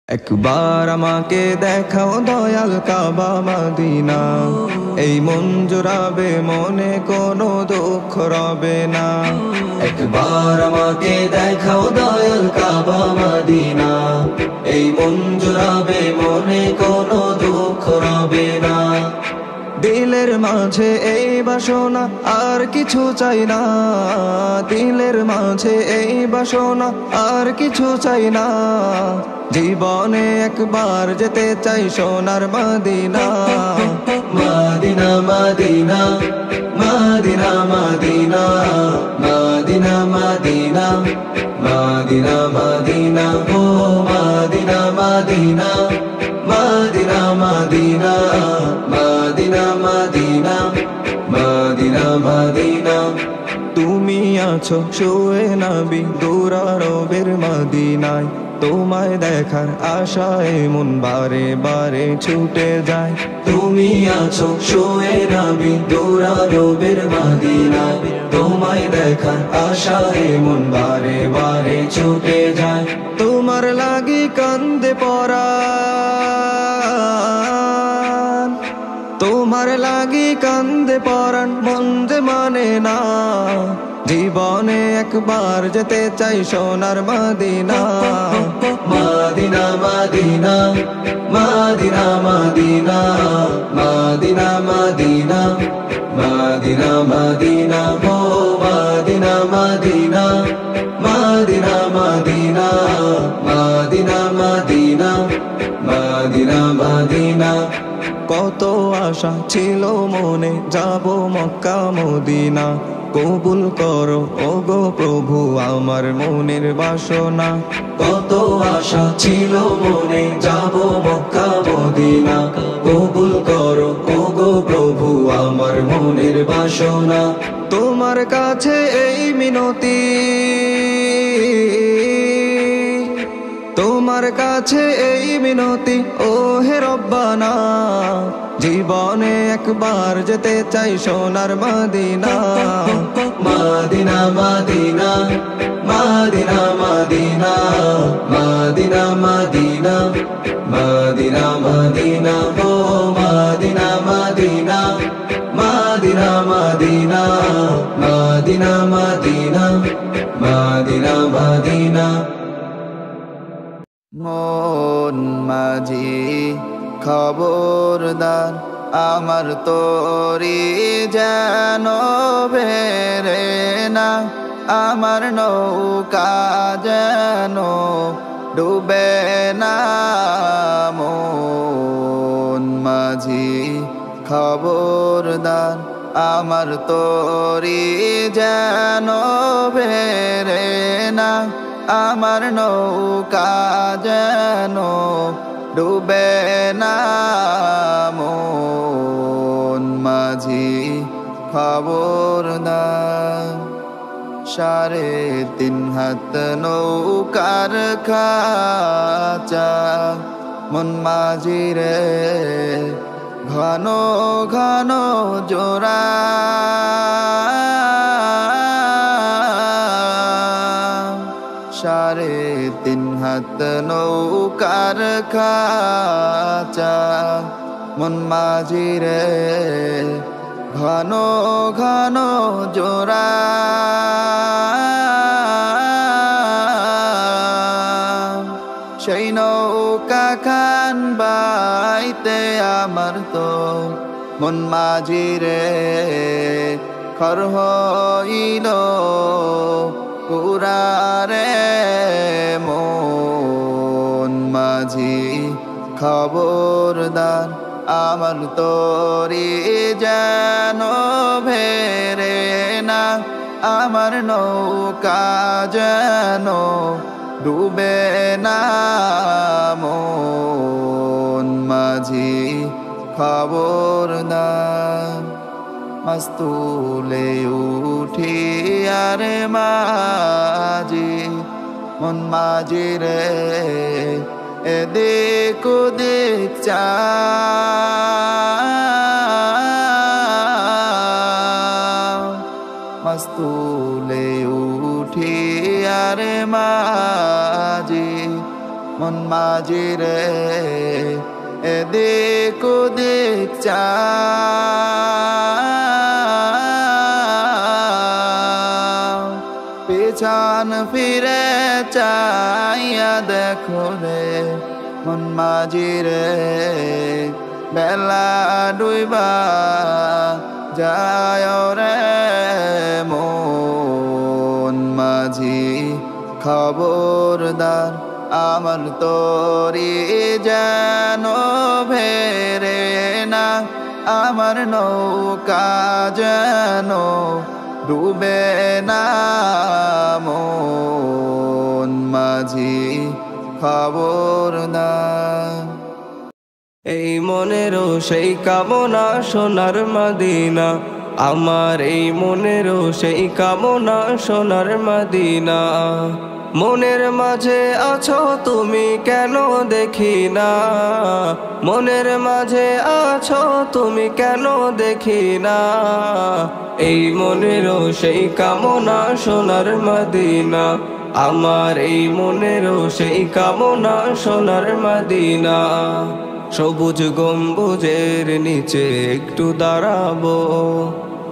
একবার আমাকে দেখাও দয়াল কাবা মদিনা, এই মন জোড়াবে মনে কোনো দুঃখ রবে না। একবার আমাকে দেখাও দয়াল কাবা মদিনা, এই মন জোড়াবে মনে কোনো দুঃখ রবে না। দিলের মাঝে এই বাসনা আর কিছু চাই না, দিলের মাঝে এই বাসনা আর কিছু চাই না। জীবনে একবার যেতে চাই সোনার Medina. Medina Medina Medina Medina Medina Medina Medina Medina ও Medina Medina Medina Medina Medina Medina Medina Medina. তুমি আছো শুয়ে নবী দুরারবের মদিনায়, তোমায় দেখার আশায় মন বারে বারে ছুটে যায়। তুমি আছো শুয়ে নবী দুরারবের মদিনায়, তোমায় দেখার আশায় মন বারে বারে ছুটে যায়। তোমার লাগি কান্দে পরাণ, তোমার লাগি কান্দে পরাণ, মন যে মানে না। জীবনে একবার যেতে চাই সোনার Medina. Medina Medina Medina Medina Medina Medina Medina Medina ও Medina Medina Medina Medina Medina Medina Medina Medina. কত আশা ছিল মনে যাব মক্কা মদিনা, কবুল করো ওগো প্রভু আমার মনের বাসনা। কত আশা ছিল মনে যাব মক্কা মদিনা, কবুল করো ওগো প্রভু আমার মনের বাসনা। তোমার কাছে এই মিনতি, তোমার কাছে এই মিনতি ও হে রব্বানা। জীবনে একবার যেতে চাই সোনার Medina. Medina Medina Medina Medina Medina Medina Medina Medina ও Medina Medina Medina Medina Medina Medina Medina Medina. মন মাঝি খবরদার আমার তোরি যেন বেরে না, আমার নৌকা যেন ডুবে না। মন মাঝি খবরদার আমার তোরি যেন বেরে না, আমার নৌকা যেন ডুবে না। মন মাঝি খবরদার 3.5 হাত নৌকার খাঁচা মন মাঝি রে ঘন ঘন জোড়া। 3.5 হাত নৌকার খাঁচা মন মাঝি রে ঘন ঘন জোড়া। সেই নৌকা খান বাইতে আমার তো মন মাঝি রে খর হইল পুরারে। মন মাঝি খবরদার আমার তোরি যেন ভেরে না, আমার নৌকা যেন ডুবে না। মন মাঝি খবরদার মস্তুলে উঠি আরে মাঝি মন মাঝি রে এদিক ওদিক চা। মস্তুলে উঠি আরে মাঝি মন মাঝি রে এদিক ওদিক চাও পিছন ফিরে চাইয়া দেখো রে মন মাঝি রে বেলা ডুইবা যায় রে মন মাঝি খবরদার আমার তোরি যেন ভেরে না আমার নৌকা যেন ডুবে না মন মাঝি খবরদার এই মনেরও সেই কামনা সোনার মদিনা আমার এই মনেরও সেই কামনা সোনার মদিনা মনের মাঝে আছো তুমি কেন দেখি না মনের মাঝে আছো তুমি কেন দেখি না এই মনেরও সেই কামনা সোনার মদিনা আমার এই মনেরও সেই কামনা সোনার মদিনা সবুজ গম্বুজের নিচে একটু দাঁড়াবো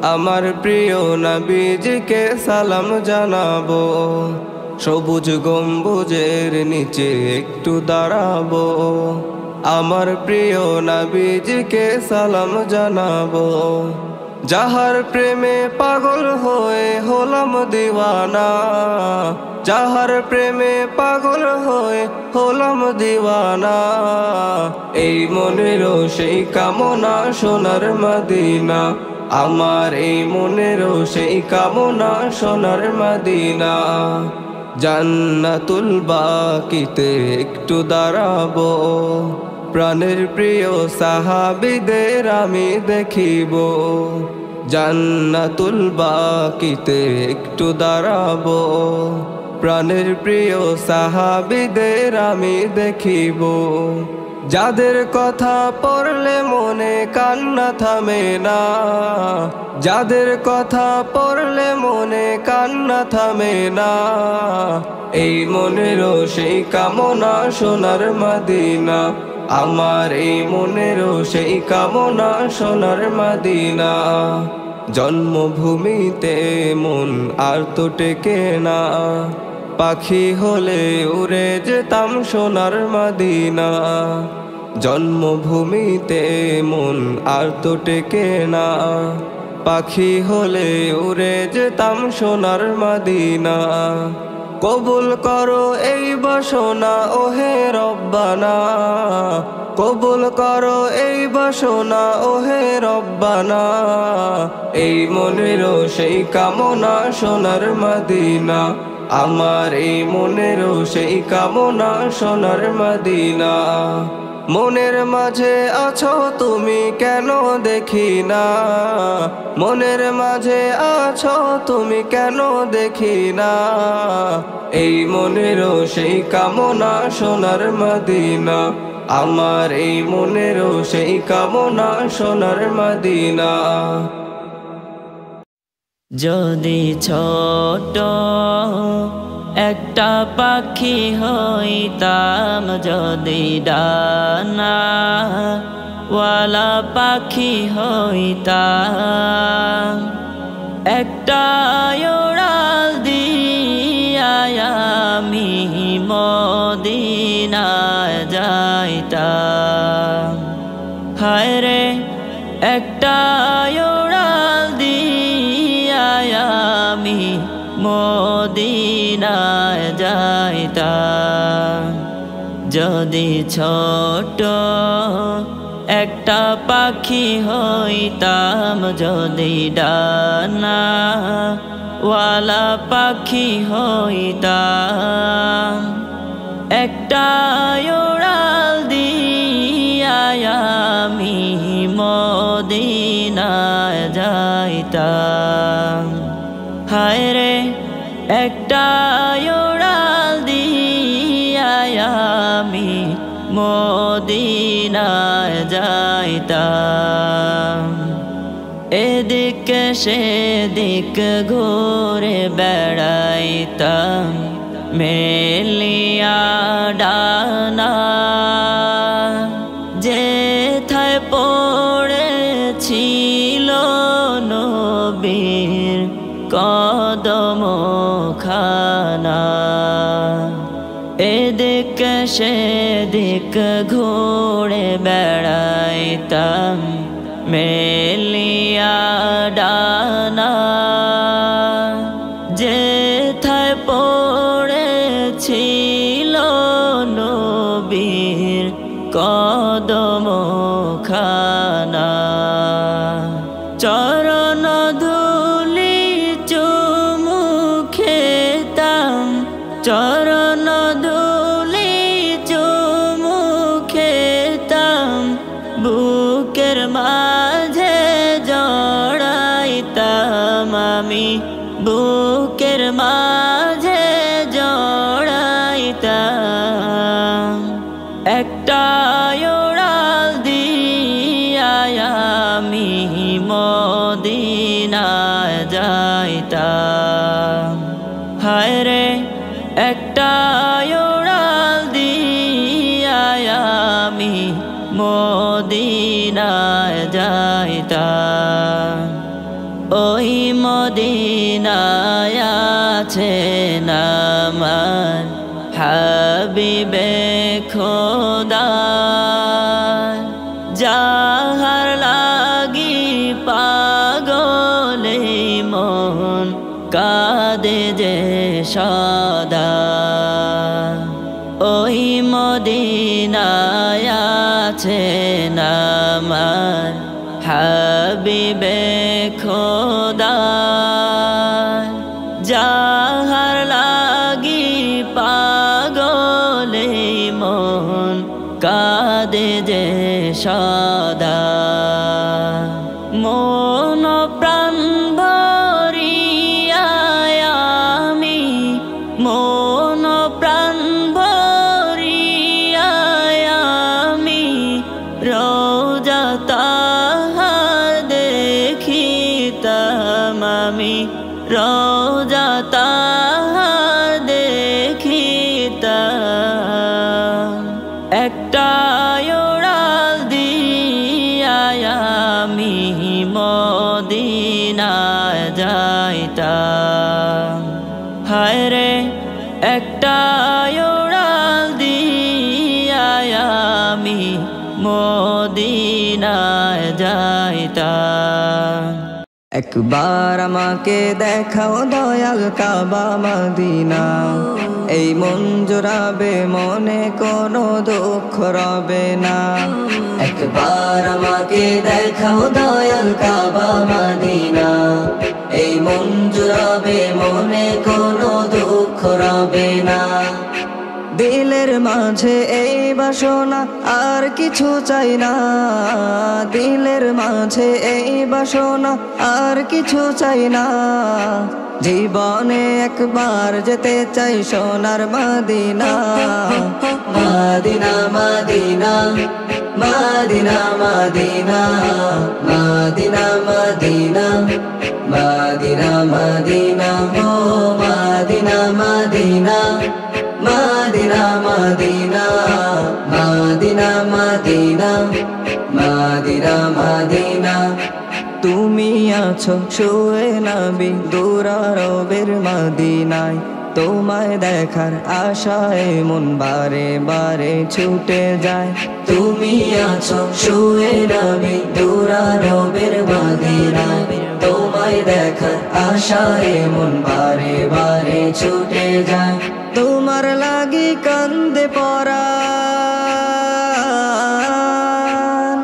আমার প্রিয় নবীজিকে সালাম জানাবো সবুজ গম্বুজের নিচে একটু দাঁড়াবো আমার প্রিয় নবীজিকে সালাম জানাবো যাহার প্রেমে পাগল হয়ে হলাম দিওয়ানা যাহার প্রেমে পাগল হয়ে হলাম দিওয়ানা এই মনেরও সেই কামনা সোনার মদিনা আমার এই মনেরও সেই কামনা সোনার মদিনা জান্নাতুল বাকিতে একটু দাঁড়াবো প্রাণের প্রিয় সাহাবীদের আমি দেখিব জান্নাতুল বাকিতে একটু দাঁড়াবো প্রাণের প্রিয় সাহাবীদের আমি দেখিব যাদের কথা পড়লে মনে কান্না থামে না যাদের কথা পড়লে মনে কান্না থামে না এই মনেরও সেই কামনা সোনার মদিনা আমার এই মনেরও সেই কামনা সোনার মদিনা জন্মভূমিতে মন আর তো টেকে না পাখি হলে উড়ে যেতাম সোনার মদিনা জন্মভূমিতে মন আর তো টেকে না পাখি হলে উড়ে যেতাম সোনার মদিনা কবুল করো এই বাসনা ওহে রব্বানা কবুল করো এই বাসনা ওহে রব্বানা এই মনেরও সেই কামনা সোনার মদিনা আমার এই মনেরও সেই কামনা সোনার মদিনা মনের মাঝে আছো তুমি কেন দেখি না মনের মাঝে আছো তুমি কেন দেখি না এই মনেরও সেই কামনা সোনার মদিনা আমার এই মনেরও সেই কামনা সোনার মদিনা যদি ছোট একটা পাখি হইতাম যদি ডানা ওয়ালা পাখি হইতাম একটা উড়াল দিয়া আমি মদিনায় যাইতাম হায় রে একটা উড়াল দিয়া আমি মদিনায় যাইতাম যদি ছোট একটা পাখি হইতাম যদি ডানা ওয়ালা পাখি হইতাম একটা উড়াল দিয়া আমি মদিনায় যাইতাম হায় রে একটা উড়াল দিয়া আমি মদিনায় যাইতাম এদিক সেদিক ঘুরে বেড়াইতাম মেলিয়া ডানা যেথায় পড়েছিল নবীর কদম খানা এদিক সেদিক ঘুরে বেড়াইতাম মেলিয়া ডানা যেথায় পড়েছিল নবীর কদম খানা চরণ ধুলি চুমু খেতাম চরণ ধুলি চুমু খেতাম বুকের মাঝে জড়াইতাম আমি বুকের মাঝে জড়াইতাম একটা উড়াল দিয়া আমি মদিনায় যাইতাম হায় রে একটা উড়াল দিয়া আমি মদিনায় যাইতাম ওই মদিনায় আছেন আমার হাবিবে খোদা যাহার লাগি পাগলে মন কাঁদে যে সদা ওই মদিনায় আছেন আমার হাবিবে খোদা যাহার লাগি পাগলে মন কাঁদে যে সদা মন প্রাণ ভরিয়া আমি মন প্রাণ ভরিয়া আমি রোজা তাহার দেখিতাম আমি রোজা তাহার দেখিতাম একটা উড়াল দিয়া আমি মদিনায় যাইতাম হায় রে একটা উড়াল দিয়া আমি মদিনায় যাইতাম একবার আমাকে দেখাও দয়াল কাবা মদিনা এই মন জোড়াবে মনে কোনো দুঃখ রবে না একবার আমাকে দেখাও দয়াল কাবা মদিনা এই মন জোড়াবে মনে কোনো দুঃখ রবে না দিলের মাঝে এই বাসনা আর কিছু চাই না দিলের মাঝে এই বাসনা আর কিছু চাই না জীবনে একবার যেতে চাই সোনার Medina Medina Medina Medina Medina Medina Medina Medina Medina ও Medina Medina Medina Medina Medina Medina Medina Medina তুমি আছো শুয়ে নবী দুরারবের মদিনায় তোমায় দেখার আশায় মন বারে বারে ছুটে যায় তুমি আছো শুয়ে নবী দুরারবের মদিনায় তোমায় দেখার আশায় মন বারে বারে ছুটে যায় তোমার লাগি কান্দে পরাণ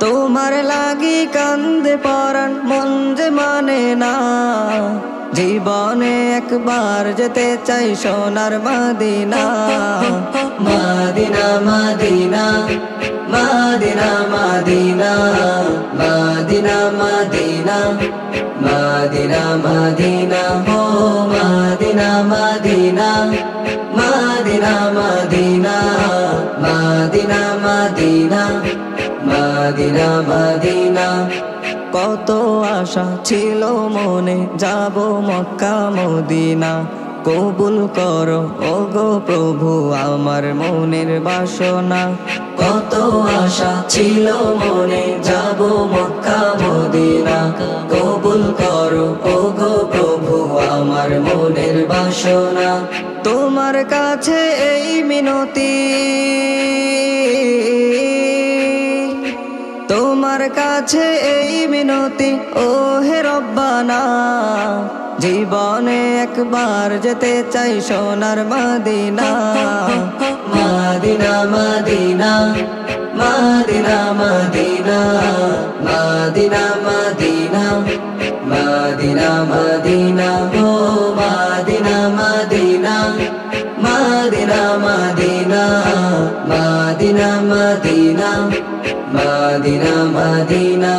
তোমার লাগি কান্দে পরাণ মন যে মানে না জীবনে একবার যেতে চাই সোনার Medina Medina Medina Medina Medina Medina Medina Medina Medina ও Medina Medina Medina Medina Medina Medina Medina Medina কত আশা ছিল মনে যাব মক্কা মদিনা কবুল করো ওগো প্রভু আমার মনের বাসনা। কত আশা ছিল মনে যাব মক্কা মদিনা, কবুল করো ওগো প্রভু আমার মনের বাসনা। তোমার কাছে এই মিনতি, তোমার কাছে এই মিনতি ও হে রব্বানা, জীবনে একবার যেতে চাই সোনার Medina. Medina Medina Medina Medina Medina Medina Medina Medina ও Medina Medina Medina Medina Medina Medina Medina Medina.